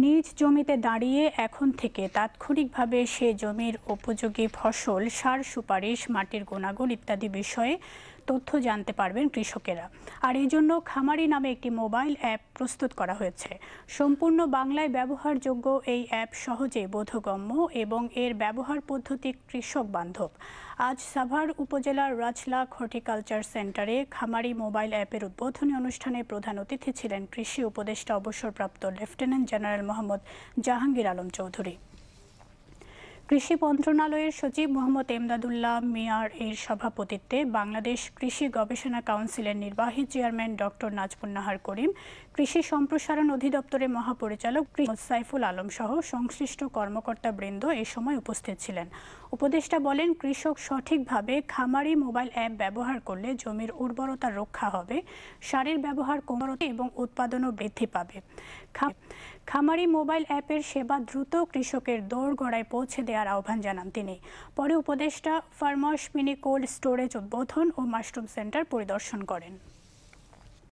নিজ জমিতে দাঁড়িয়ে এখন থেকে তাৎক্ষণিকভাবে সে জমির উপযোগী ফসল, সার সুপারিশ, মাটির গুণাগুণ ইত্যাদি বিষয়ে তথ্য জানতে পারবেন কৃষকেরা। আর এই জন্য খামারি নামে একটি মোবাইল অ্যাপ প্রস্তুত করা হয়েছে। সম্পূর্ণ বাংলায় ব্যবহারযোগ্য এই অ্যাপ সহজে বোধগম্য এবং এর ব্যবহার পদ্ধতি কৃষক বান্ধব। আজ সাভার উপজেলার রাজলাখ হর্টিকালচার সেন্টারে খামারি মোবাইল অ্যাপের উদ্বোধনী অনুষ্ঠানে প্রধান অতিথি ছিলেন কৃষি উপদেষ্টা অবসরপ্রাপ্ত লেফটেন্যান্ট জেনারেল মোহাম্মদ জাহাঙ্গীর আলম চৌধুরী। কৃষি মন্ত্রণালয়ের সচিব মোহাম্মদ এমদাদুল্লাহ মিয়ার এর সভাপতিত্বে বাংলাদেশ কৃষি গবেষণা কাউন্সিলের নির্বাহী চেয়ারম্যান ডক্টর নাজমুন নাহার করিম, কৃষি সম্প্রসারণ অধিদপ্তরের মহাপরিচালক সাইফুল আলম সহ সংশ্লিষ্ট কর্মকর্তাবৃন্দ এ সময় উপস্থিত ছিলেন। উপদেষ্টা বলেন, কৃষক সঠিকভাবে খামারি মোবাইল অ্যাপ ব্যবহার করলে জমির উর্বরতা রক্ষা হবে, সারের ব্যবহার কমবে এবং উৎপাদনও বৃদ্ধি পাবে। খামারি মোবাইল অ্যাপের সেবা দ্রুত কৃষকের দোরগোড়ায় পৌঁছে দেওয়ার আহ্বান জানান তিনি। পরে উপদেষ্টা ফার্মার্স মিনি কোল্ড স্টোরেজ উদ্বোধন ও মাশরুম সেন্টার পরিদর্শন করেন।